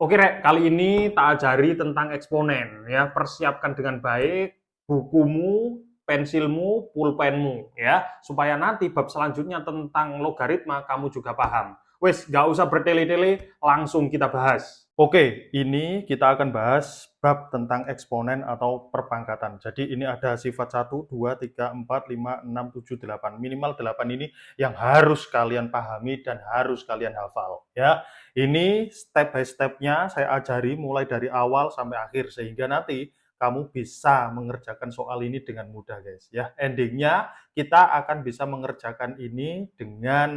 Oke, Rek, kali ini tak ajari tentang eksponen ya. Persiapkan dengan baik bukumu, pensilmu, pulpenmu ya, supaya nanti bab selanjutnya tentang logaritma kamu juga paham. Wes, nggak usah bertele-tele, langsung kita bahas. Oke, ini kita akan bahas bab tentang eksponen atau perpangkatan. Jadi ini ada sifat 1, 2, 3, 4, 5, 6, 7, 8. Minimal 8 ini yang harus kalian pahami dan harus kalian hafal ya. Ini step by step-nya saya ajari mulai dari awal sampai akhir sehingga nanti kamu bisa mengerjakan soal ini dengan mudah, guys. Ya, endingnya kita akan bisa mengerjakan ini dengan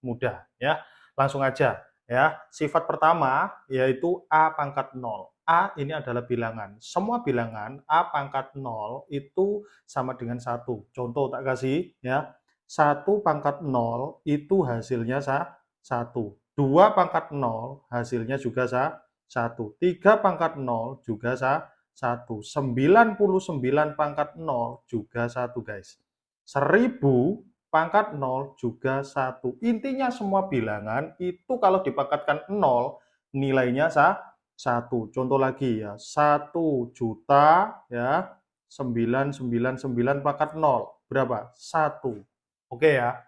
mudah. Ya, langsung aja. Ya, sifat pertama yaitu a pangkat 0. A ini adalah bilangan. Semua bilangan a pangkat 0 itu sama dengan 1. Contoh tak kasih ya. 1 pangkat 0 itu hasilnya 1. 2 pangkat 0 hasilnya juga 1. 3 pangkat 0 juga 1. 99 pangkat 0 juga 1, guys. 1000 pangkat 0 juga 1. Intinya semua bilangan itu kalau dipangkatkan 0 nilainya 1. Contoh lagi ya, 1 juta ya, 999 pangkat 0. Berapa? 1. Oke ya.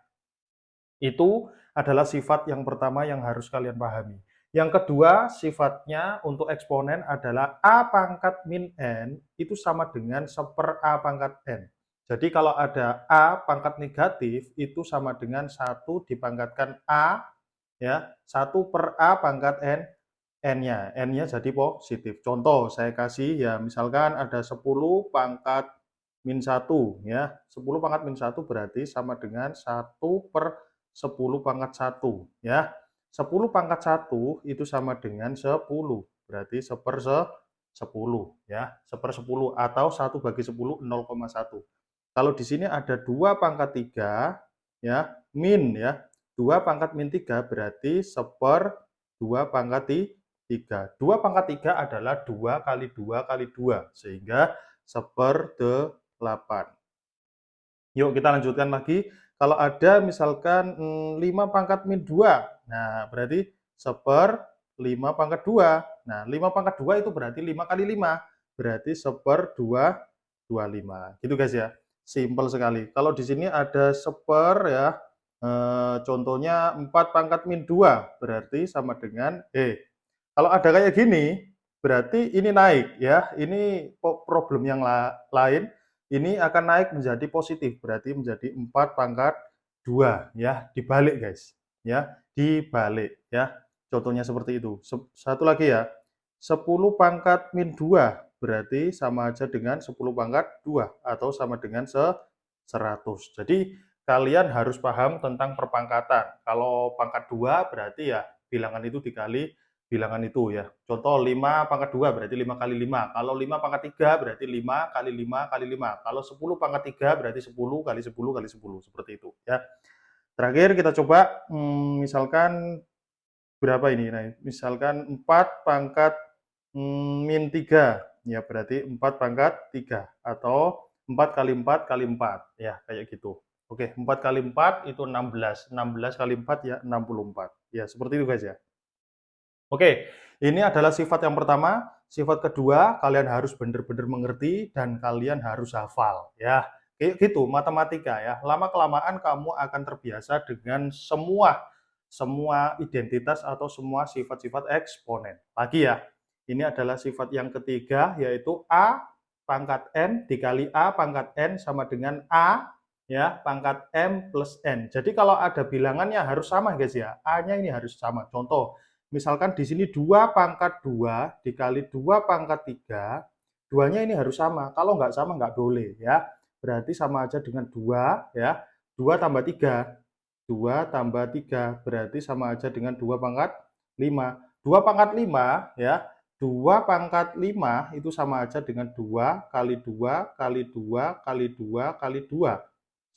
Itu adalah sifat yang pertama yang harus kalian pahami. Yang kedua, sifatnya untuk eksponen adalah a pangkat min n itu sama dengan 1/a pangkat n. Jadi kalau ada a pangkat negatif itu sama dengan 1 dipangkatkan a ya, 1/a pangkat n-nya. N-nya jadi positif. Contoh saya kasih ya, misalkan ada 10 pangkat min 1 ya. 10 pangkat min 1 berarti sama dengan 1/10 pangkat 1 ya. 10 pangkat 1 itu sama dengan 10. Berarti 1/10 ya. 1/10 atau 1 bagi 10 0,1. Kalau di sini ada 2 pangkat 3 ya, min ya. 2 pangkat min 3 berarti 1/2 pangkat 3. 2 pangkat 3 adalah 2 kali 2 kali 2 sehingga 1/8. Yuk kita lanjutkan lagi. Kalau ada misalkan 5 pangkat min 2. Nah, berarti 1/5 pangkat 2. Nah, 5 pangkat 2 itu berarti 5 kali 5. Berarti 1/225. Gitu guys ya. Simpel sekali. Kalau di sini ada 1 ya. Contohnya 4 pangkat min 2. Berarti sama dengan kalau ada kayak gini, berarti ini naik ya. Ini problem yang lain ini akan naik menjadi positif, berarti menjadi 4 pangkat 2 ya, dibalik guys. Ya, dibalik ya. Contohnya seperti itu. Satu lagi ya. 10 pangkat min 2 berarti sama aja dengan 10 pangkat 2 atau sama dengan 100. Jadi kalian harus paham tentang perpangkatan. Kalau pangkat 2 berarti ya bilangan itu dikali bilangan itu ya. Contoh 5 pangkat 2 berarti 5 kali 5. Kalau 5 pangkat 3 berarti 5 kali 5 kali 5. Kalau 10 pangkat 3 berarti 10 kali 10 kali 10. Seperti itu ya. Terakhir kita coba misalkan berapa ini? Nah, misalkan 4 pangkat min 3. Ya berarti 4 pangkat 3. Atau 4 kali 4 kali 4. Ya kayak gitu. Oke, 4 kali 4 itu 16. 16 kali 4 ya 64. Ya seperti itu guys ya. Oke, ini adalah sifat yang pertama. Sifat kedua, kalian harus benar-benar mengerti dan kalian harus hafal ya. Kayak gitu, matematika ya. Lama-kelamaan kamu akan terbiasa dengan semua identitas atau semua sifat-sifat eksponen. Lagi ya. Ini adalah sifat yang ketiga yaitu a pangkat n dikali a pangkat n sama dengan a ya pangkat m plus n. Jadi kalau ada bilangannya harus sama guys ya. A-nya ini harus sama. Contoh misalkan di sini 2 pangkat 2 dikali 2 pangkat 3, 2-nya ini harus sama. Kalau nggak sama nggak boleh ya. Berarti sama aja dengan 2 ya. 2 tambah 3. 2 tambah 3 berarti sama aja dengan 2 pangkat 5. 2 pangkat 5 ya. 2 pangkat 5 itu sama aja dengan 2 kali 2 kali 2 kali 2 kali 2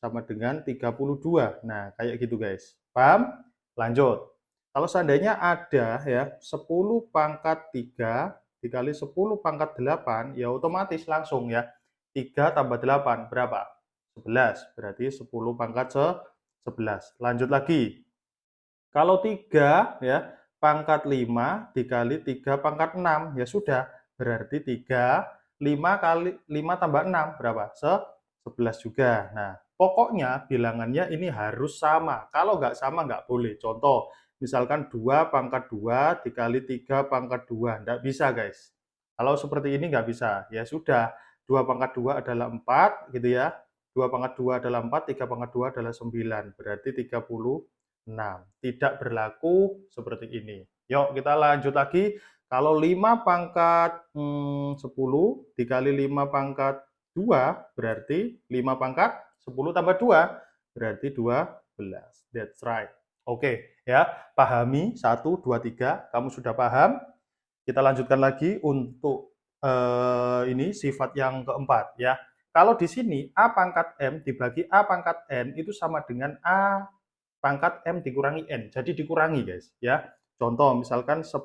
sama dengan 32. Nah, kayak gitu guys. Paham? Lanjut. Kalau seandainya ada ya 10 pangkat 3 dikali 10 pangkat 8, ya otomatis langsung ya. 3 tambah 8 berapa? 11. Berarti 10 pangkat 11. Lanjut lagi. Kalau 3 ya pangkat 5 dikali 3 pangkat 6. Ya sudah, berarti 5 kali 5 tambah 6 berapa? 11 juga. Nah, pokoknya bilangannya ini harus sama. Kalau nggak sama nggak boleh. Contoh, misalkan 2 pangkat 2 dikali 3 pangkat 2. Nggak bisa, guys. Kalau seperti ini nggak bisa. Ya sudah, 2 pangkat 2 adalah 4, gitu ya. 2 pangkat 2 adalah 4, 3 pangkat 2 adalah 9. Berarti 36. Tidak berlaku seperti ini. Yuk, kita lanjut lagi. Kalau 5 pangkat 10 dikali 5 pangkat 2, berarti 5 pangkat 10 tambah 2, berarti 12. That's right. Oke, ya. Pahami 1, 2, 3. Kamu sudah paham? Kita lanjutkan lagi untuk ini sifat yang keempat, ya. Kalau di sini A pangkat M dibagi A pangkat N itu sama dengan A pangkat M dikurangi N. Jadi dikurangi, guys, ya. Contoh, misalkan 10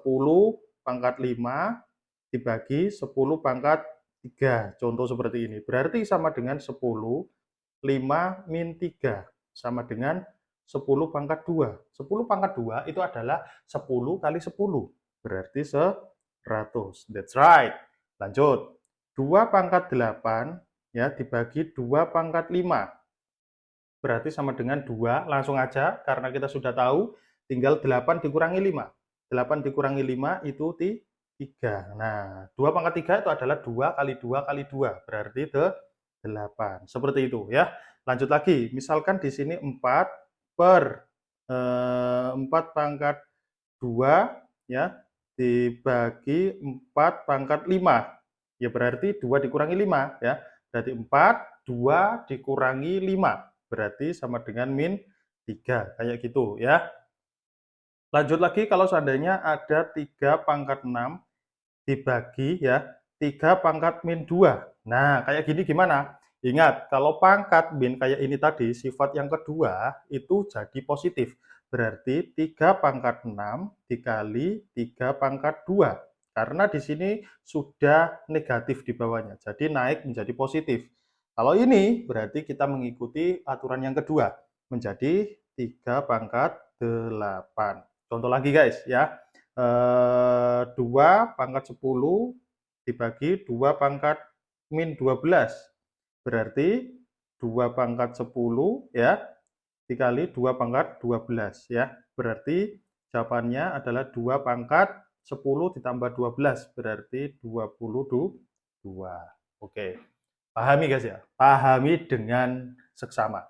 pangkat 5 dibagi 10 pangkat 3. Contoh seperti ini. Berarti sama dengan 10, 5 min 3. Sama dengan 10 pangkat 2. 10 pangkat 2 itu adalah 10 kali 10. Berarti 100. That's right. Lanjut. 2 pangkat 8 ya dibagi 2 pangkat 5. Berarti sama dengan 2, langsung aja karena kita sudah tahu tinggal 8 dikurangi 5. 8 dikurangi 5 itu 3. Nah, 2 pangkat 3 itu adalah 2 kali 2 kali 2, berarti 8. Seperti itu ya. Lanjut lagi, misalkan di sini 4 per 4 pangkat 2 ya dibagi 4 pangkat 5. Ya berarti 2 dikurangi 5 ya. Berarti 4, 2 dikurangi 5. Berarti sama dengan min 3. Kayak gitu ya. Lanjut lagi kalau seandainya ada 3 pangkat 6 dibagi ya 3 pangkat min 2. Nah, kayak gini gimana? Ingat, kalau pangkat min kayak ini tadi, sifat yang kedua itu jadi positif. Berarti 3 pangkat 6 dikali 3 pangkat 2. Karena di sini sudah negatif di bawahnya, jadi naik menjadi positif. Kalau ini berarti kita mengikuti aturan yang kedua, menjadi 3 pangkat 8. Contoh lagi guys ya. 2 pangkat 10 dibagi 2 pangkat min 12. Berarti 2 pangkat 10 ya dikali 2 pangkat 12 ya. Berarti jawabannya adalah 2 pangkat 10 ditambah 12 berarti 22. Oke. Pahami guys ya. Pahami dengan seksama.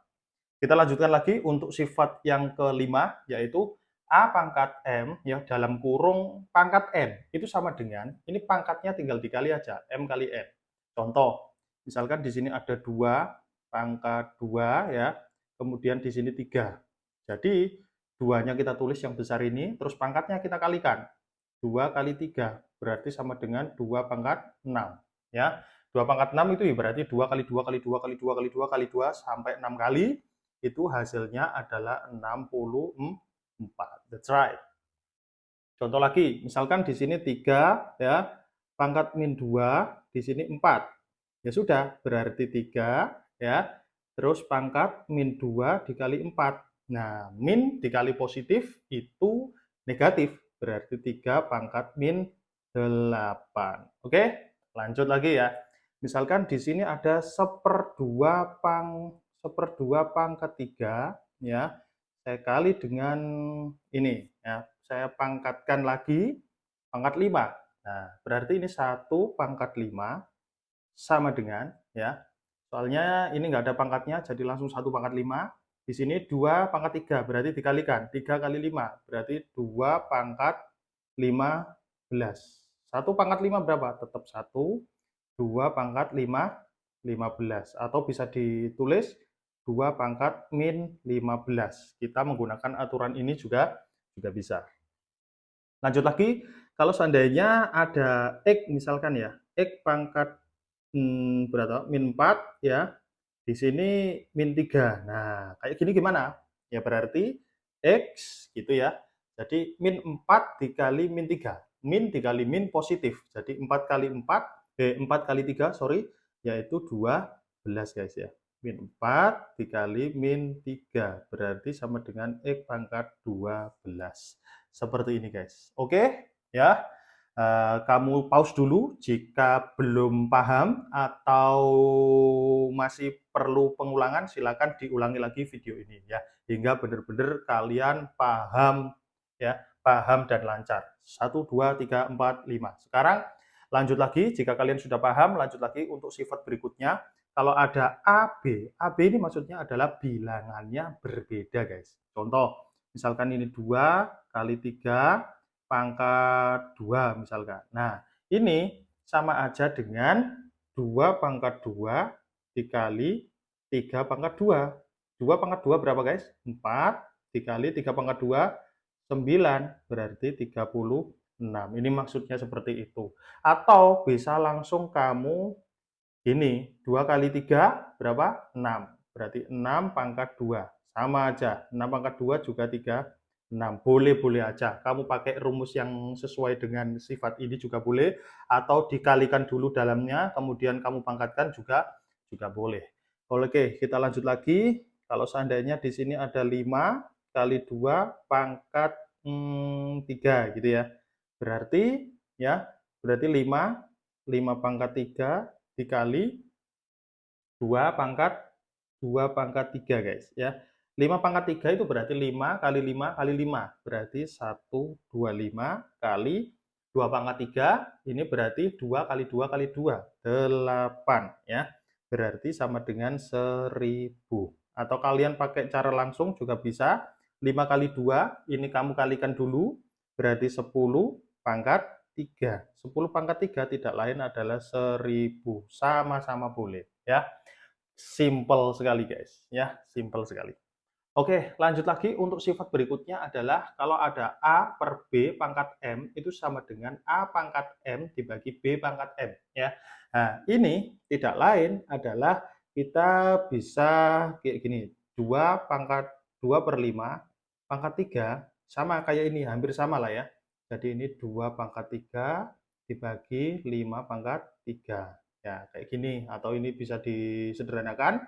Kita lanjutkan lagi untuk sifat yang kelima, yaitu A pangkat M, ya dalam kurung pangkat N, itu sama dengan, ini pangkatnya tinggal dikali aja, M kali N. Contoh, misalkan di sini ada 2, pangkat 2, ya, kemudian di sini 3. Jadi, 2-nya kita tulis yang besar ini, terus pangkatnya kita kalikan. 2 kali 3, berarti sama dengan 2 pangkat 6. Ya, 2 pangkat 6 itu berarti 2 kali 2 kali 2 kali 2 kali 2 kali 2 sampai 6 kali, itu hasilnya adalah 64. That's right. Contoh lagi, misalkan di sini 3 ya, pangkat min 2, di sini 4. Ya sudah, berarti 3 ya, terus pangkat min 2 dikali 4. Nah, min dikali positif itu negatif, berarti 3 pangkat min 8. Oke, lanjut lagi ya. Misalkan di sini ada 1/2 pangkat 3 ya, saya kali dengan ini ya, saya pangkatkan lagi pangkat 5. Nah, berarti ini 1 pangkat 5 sama dengan ya. Soalnya ini enggak ada pangkatnya jadi langsung 1 pangkat 5. Di sini 2 pangkat 3 berarti dikalikan 3 kali 5 berarti 2 pangkat 15. 1 pangkat 5 berapa? Tetap 1. 2 pangkat 5, 15. Atau bisa ditulis 2 pangkat min 15. Kita menggunakan aturan ini juga bisa. Lanjut lagi, kalau seandainya ada X misalkan ya, X pangkat berapa? Min 4 ya. Di sini min 3. Nah, kayak gini gimana? Ya berarti X gitu ya. Jadi min 4 dikali min 3. Min dikali min positif. Jadi 4 kali 4 kali 3 sorry, yaitu 12 guys ya. Min 4 dikali min 3 berarti sama dengan X pangkat 12. seperti ini guys. Oke ya. Kamu pause dulu jika belum paham atau masih perlu pengulangan, silakan diulangi lagi video ini ya, hingga benar-benar kalian paham ya, paham dan lancar. 1, 2, 3, 4, 5. Sekarang lanjut lagi, jika kalian sudah paham, lanjut lagi untuk sifat berikutnya. Kalau ada AB ini maksudnya adalah bilangannya berbeda guys. Contoh, misalkan ini 2 kali 3 pangkat 2 misalkan. Nah, ini sama aja dengan 2 pangkat 2 dikali 3 pangkat 2. 2 pangkat 2 berapa guys? 4 dikali 3 pangkat 2, 9, berarti 36. Ini maksudnya seperti itu. Atau bisa langsung kamu ini, 2 kali 3 berapa? 6. Berarti 6 pangkat 2. Sama aja, 6 pangkat 2 juga 36. Boleh-boleh aja. Kamu pakai rumus yang sesuai dengan sifat ini juga boleh. Atau dikalikan dulu dalamnya, kemudian kamu pangkatkan juga boleh. Oke, kita lanjut lagi. Kalau seandainya di sini ada 5 kali 2 pangkat 3 gitu ya. Berarti 5 pangkat 3 dikali 2 pangkat 3 guys ya. 5 pangkat 3 itu berarti 5 kali 5 kali 5, berarti 125 kali 2 pangkat 3, ini berarti 2 kali 2 kali 2, 8 ya. Berarti sama dengan 1000. Atau kalian pakai cara langsung juga bisa. 5 kali 2, ini kamu kalikan dulu, berarti 10 pangkat 3. 10 pangkat 3 tidak lain adalah 1000. Sama-sama boleh ya. Simple sekali guys ya, simple sekali. Oke, lanjut lagi untuk sifat berikutnya adalah kalau ada A per B pangkat M itu sama dengan A pangkat M dibagi B pangkat M ya. Nah, ini tidak lain adalah kita bisa kayak gini, 2 pangkat 2 per 5 pangkat 3 sama kayak ini, hampir sama lah ya. Jadi ini 2 pangkat 3 dibagi 5 pangkat 3. Ya, kayak gini. Atau ini bisa disederhanakan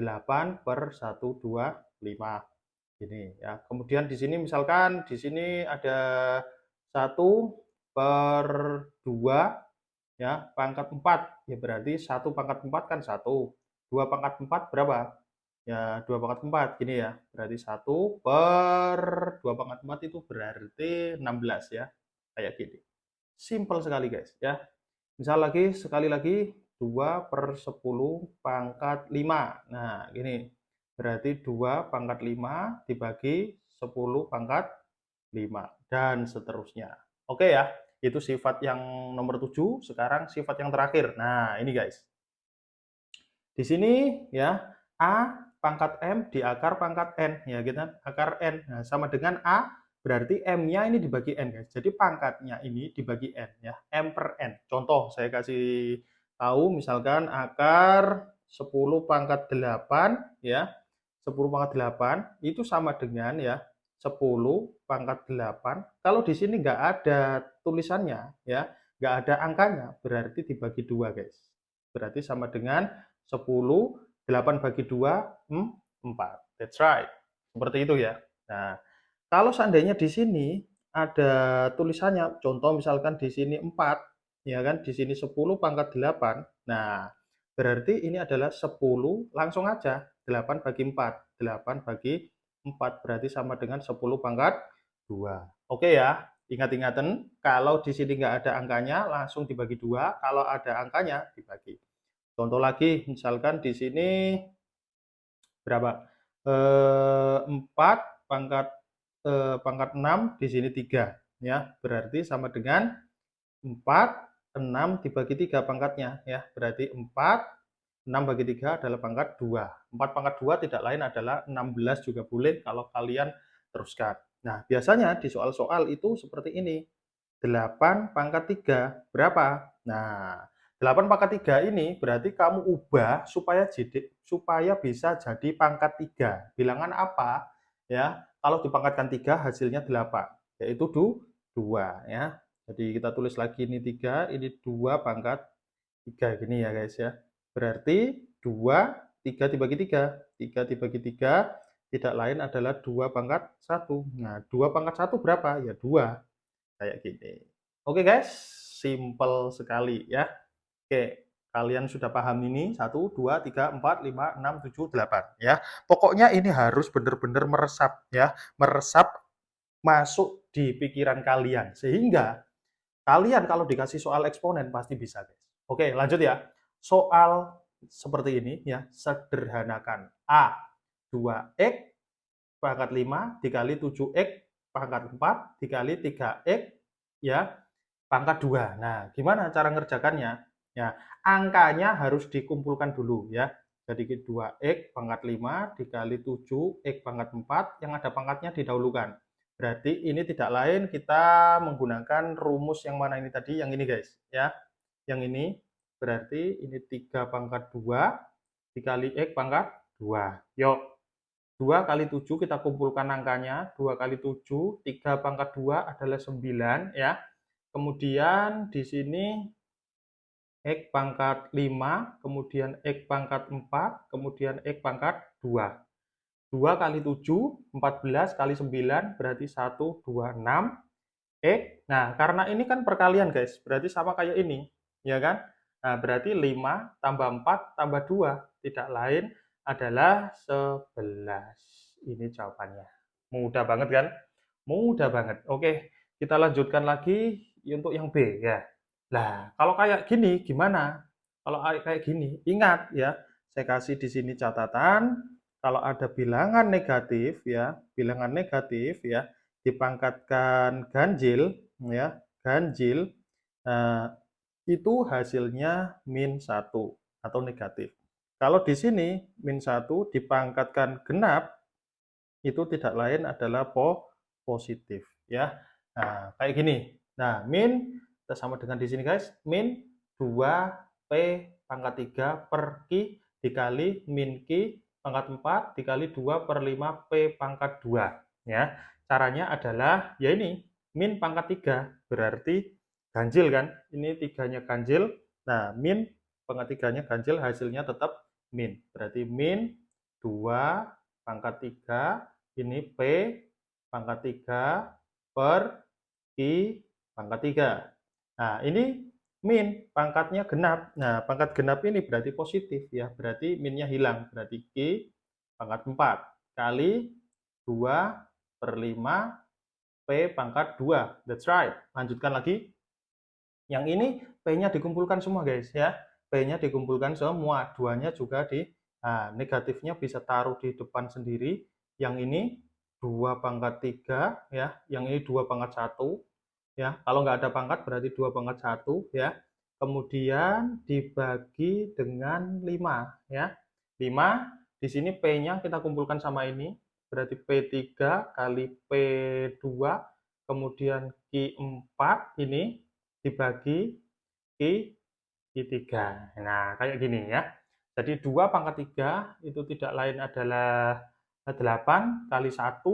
8 per 1, 2, 5. Gini ya. Kemudian di sini misalkan di sini ada 1 per 2 ya, pangkat 4. Ya berarti 1 pangkat 4 kan 1. 2 pangkat 4 berapa? Ya 2 pangkat 4 gini ya. Berarti 1 per 2 pangkat 4 itu berarti 16 ya. Kayak gini. Simple sekali guys ya. Misal lagi, sekali lagi, 2 per 10 pangkat 5. Nah, gini. Berarti 2 pangkat 5 dibagi 10 pangkat 5. Dan seterusnya. Oke ya, itu sifat yang nomor 7. Sekarang sifat yang terakhir. Nah, ini guys. Di sini ya, A pangkat M di akar pangkat N. Ya, kita akar N. Nah, sama dengan A berarti M-nya ini dibagi N guys. Jadi pangkatnya ini dibagi N ya. M per N. Contoh saya kasih tahu misalkan akar 10 pangkat 8 ya. 10 pangkat 8 itu sama dengan ya 10 pangkat 8. Kalau di sini nggak ada tulisannya ya, nggak ada angkanya, berarti dibagi 2 guys. Berarti sama dengan 10, 8 bagi 2, 4. That's right. Seperti itu ya. Nah, kalau seandainya di sini ada tulisannya, contoh misalkan di sini 4, ya kan, di sini 10 pangkat 8. Nah, berarti ini adalah 10, langsung aja 8 bagi 4. 8 bagi 4 berarti sama dengan 10 pangkat 2. Oke ya, ingat-ingatan kalau di sini nggak ada angkanya langsung dibagi 2, kalau ada angkanya dibagi. Contoh lagi, misalkan di sini berapa? 4 pangkat pangkat 6 di sini 3 ya. Berarti sama dengan 4 6 dibagi 3 pangkatnya ya. Berarti 4 6 bagi 3 adalah pangkat 2. 4 pangkat 2 tidak lain adalah 16 juga boleh kalau kalian teruskan. Nah, biasanya di soal-soal itu seperti ini. 8 pangkat 3 berapa? Nah, 8 pangkat 3 ini berarti kamu ubah supaya bisa jadi pangkat 3. Bilangan apa? Ya, kalau dipangkatkan 3 hasilnya 8, yaitu 2 ya. Jadi kita tulis lagi ini 3, ini 2 pangkat 3 gini ya guys ya. Berarti 2, 3 dibagi 3. 3 dibagi 3 tidak lain adalah 2 pangkat 1. Nah, 2 pangkat 1 berapa? Ya 2, kayak gini. Oke guys, simple sekali ya. Oke, kalian sudah paham ini? 1, 2, 3, 4, 5, 6, 7, 8 ya. Pokoknya ini harus benar-benar meresap ya, meresap masuk di pikiran kalian sehingga kalian kalau dikasih soal eksponen pasti bisa, guys. Oke, lanjut ya. Soal seperti ini ya, sederhanakan. A, 2x pangkat 5 dikali 7x pangkat 4 dikali 3x ya pangkat 2. Nah, gimana cara ngerjakannya? Ya, angkanya harus dikumpulkan dulu ya. Jadi 2x pangkat 5 dikali 7x pangkat 4 yang ada pangkatnya didahulukan. Berarti ini tidak lain kita menggunakan rumus yang mana ini tadi? Yang ini guys ya. Yang ini berarti ini 3 pangkat 2 dikali x pangkat 2. Yuk, 2 kali 7 kita kumpulkan angkanya. 2 kali 7, 3 pangkat 2 adalah 9 ya. Kemudian di sini x pangkat 5, kemudian x pangkat 4, kemudian x pangkat 2. 2 kali 7, 14 kali 9 berarti 1, 2, 6. X. Nah, karena ini kan perkalian guys, berarti sama kayak ini, ya kan? Nah, berarti 5 tambah 4 tambah 2 tidak lain adalah 11. Ini jawabannya. Mudah banget kan? Mudah banget. Oke, kita lanjutkan lagi untuk yang B ya. Nah, kalau kayak gini gimana? Kalau kayak gini, ingat ya, saya kasih di sini catatan, kalau ada bilangan negatif ya, bilangan negatif ya, dipangkatkan ganjil ya, ganjil eh, itu hasilnya min 1 atau negatif. Kalau di sini min 1 dipangkatkan genap itu tidak lain adalah positif ya. Nah, kayak gini. Nah, min sama dengan di sini guys, min 2p pangkat 3 per q dikali min q pangkat 4 dikali 2 per 5p pangkat 2 ya. Caranya adalah ya ini min pangkat 3 berarti ganjil kan? Ini tiganya ganjil. Nah, min pangkat 3-nya ganjil hasilnya tetap min. Berarti min 2 pangkat 3 ini P pangkat 3 per I pangkat 3. Nah, ini min, pangkatnya genap. Nah, pangkat genap ini berarti positif ya, berarti minnya hilang. Berarti Q pangkat 4 kali 2 per 5 P pangkat 2. That's right. Lanjutkan lagi. Yang ini P-nya dikumpulkan semua guys ya. P-nya dikumpulkan semua. Duanya juga di negatifnya bisa taruh di depan sendiri. Yang ini 2 pangkat 3 ya, yang ini 2 pangkat 1 ya. Kalau nggak ada pangkat berarti 2 pangkat 1 ya. Kemudian dibagi dengan 5 ya. 5 di sini P-nya kita kumpulkan sama ini. Berarti P3 kali P2 kemudian Q4 ini dibagi Q3. Nah, kayak gini ya. Jadi 2 pangkat 3 itu tidak lain adalah 8 kali 1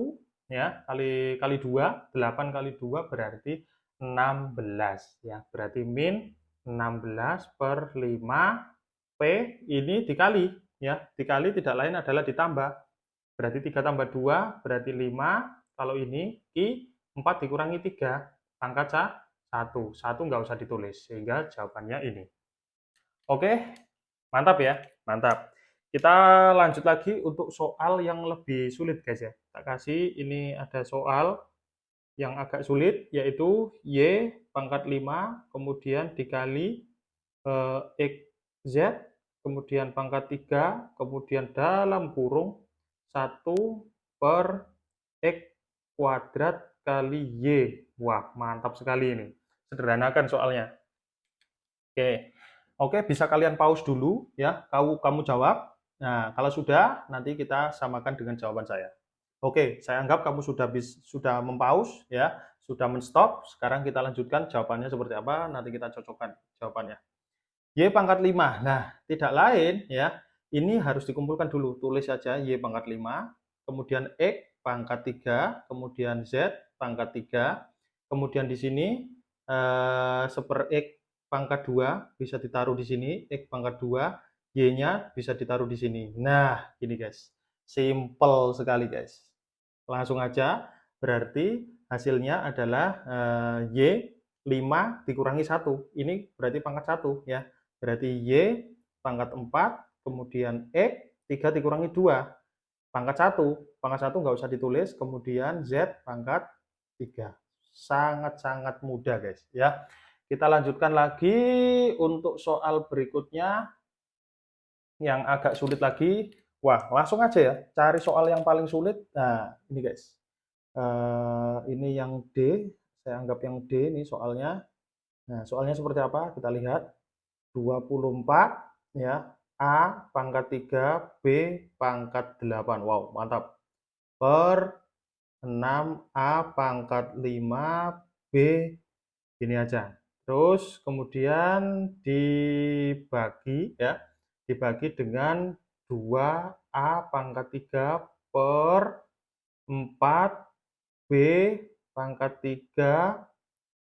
ya, kali 2, 8 kali 2 berarti 16 ya. Berarti min 16 per 5 P ini dikali ya. Dikali tidak lain adalah ditambah. Berarti 3 tambah 2 berarti 5. Kalau ini Q 4 dikurangi 3 pangkat 1. 1 nggak usah ditulis sehingga jawabannya ini. Oke, mantap ya, mantap. Kita lanjut lagi untuk soal yang lebih sulit guys ya. Tak kasih ini ada soal yang agak sulit yaitu Y pangkat 5 kemudian dikali XZ kemudian pangkat 3 kemudian dalam kurung 1 per X kuadrat kali Y. Wah, mantap sekali ini. Sederhanakan soalnya. Oke. Oke, bisa kalian pause dulu ya. Kamu jawab. Nah, kalau sudah nanti kita samakan dengan jawaban saya. Oke, saya anggap kamu sudah mempause ya, sudah menstop. Sekarang kita lanjutkan jawabannya seperti apa, nanti kita cocokkan jawabannya. Y pangkat 5. Nah, tidak lain ya. Ini harus dikumpulkan dulu. Tulis saja Y pangkat 5, kemudian X pangkat 3, kemudian Z pangkat 3. Kemudian di sini seper X pangkat 2 bisa ditaruh di sini, X pangkat 2, Y-nya bisa ditaruh di sini. Nah, gini guys. Simple sekali guys. Langsung aja, berarti hasilnya adalah Y 5 dikurangi 1. Ini berarti pangkat 1 ya. Berarti Y pangkat 4, kemudian X 3 dikurangi 2, pangkat 1. Pangkat 1 nggak usah ditulis, kemudian Z pangkat 3. Sangat-sangat mudah guys ya. Kita lanjutkan lagi untuk soal berikutnya yang agak sulit lagi. Wah, langsung aja ya, cari soal yang paling sulit. Nah, ini guys. Ini yang D, saya anggap yang D ini soalnya. Nah, soalnya seperti apa? Kita lihat. 24 ya, A pangkat 3, B pangkat 8. Wow, mantap. Per 6A pangkat 5, B ini aja. Terus kemudian dibagi ya, dibagi dengan 2A pangkat 3 per 4B pangkat 3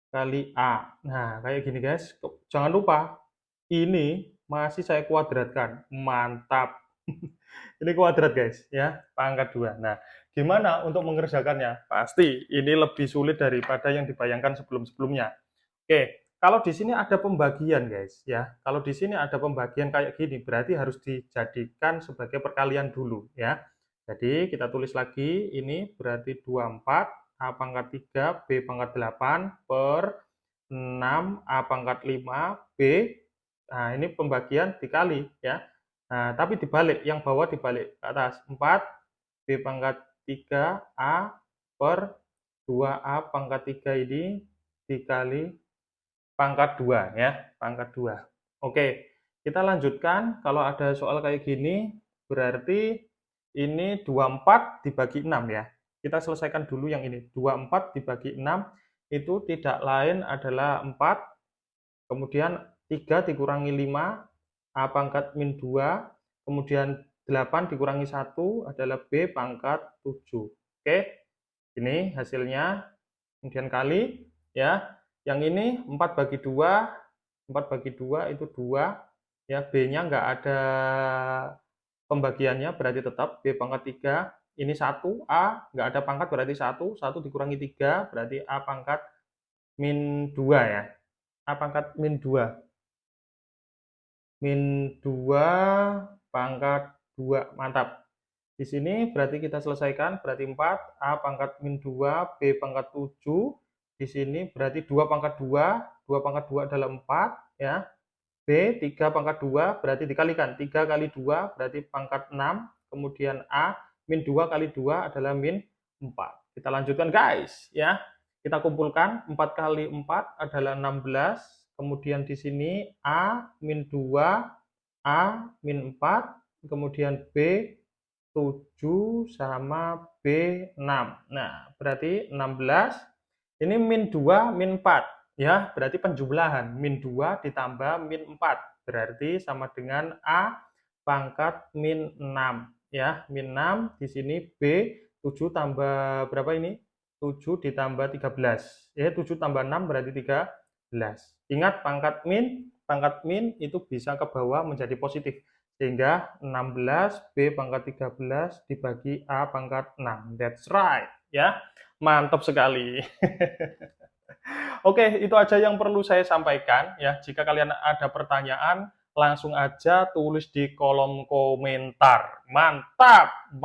kali A. Nah, kayak gini guys. Jangan lupa, ini masih saya kuadratkan. Mantap. Ini kuadrat guys, ya, pangkat 2. Nah, gimana untuk mengerjakannya? Pasti ini lebih sulit daripada yang dibayangkan sebelum-sebelumnya. Oke, kalau di sini ada pembagian guys, ya. Kalau di sini ada pembagian kayak gini, berarti harus dijadikan sebagai perkalian dulu, ya. Jadi kita tulis lagi, ini berarti 24 A pangkat 3 B pangkat 8 per 6 A pangkat 5 B. Nah, ini pembagian dikali ya. Nah, tapi dibalik, yang bawah dibalik ke atas. 4 B pangkat 3 A per 2A pangkat 3 ini dikali pangkat 2 ya, pangkat 2. Oke, kita lanjutkan. Kalau ada soal kayak gini, berarti ini 24 dibagi 6 ya. Kita selesaikan dulu yang ini. 24 dibagi 6 itu tidak lain adalah 4, kemudian 3 dikurangi 5, A pangkat min 2, kemudian 8 dikurangi 1 adalah B pangkat 7. Oke, ini hasilnya, kemudian kali, ya. Yang ini 4 bagi 2, 4 bagi 2 itu 2, ya. B-nya nggak ada pembagiannya, berarti tetap B pangkat 3. Ini 1, A nggak ada pangkat berarti 1, 1 dikurangi 3 berarti A pangkat min 2 ya. A pangkat min 2. Min 2 pangkat 2, mantap. Di sini berarti kita selesaikan, berarti 4, A pangkat min 2, B pangkat 7. Di sini berarti 2 pangkat 2, 2 pangkat 2 adalah 4, ya. B, 3 pangkat 2, berarti dikalikan. 3 kali 2 berarti pangkat 6, kemudian A, min 2 kali 2 adalah min 4. Kita lanjutkan guys, ya. Kita kumpulkan, 4 kali 4 adalah 16, kemudian di sini A min 2, A min 4, kemudian B 7 sama B 6. Nah, berarti 16, ini min 2, min 4. Ya, berarti penjumlahan. Min 2 ditambah min 4. Berarti sama dengan A pangkat min 6. Ya, min 6, di sini B 7 tambah berapa ini? 7 ditambah 13. Ya, 7 tambah 6 berarti 13. Ingat pangkat min itu bisa ke bawah menjadi positif. Sehingga 16 B pangkat 13 dibagi A pangkat 6. That's right. Ya, mantap sekali. Oke, itu aja yang perlu saya sampaikan. Ya, jika kalian ada pertanyaan, langsung aja tulis di kolom komentar. Mantap!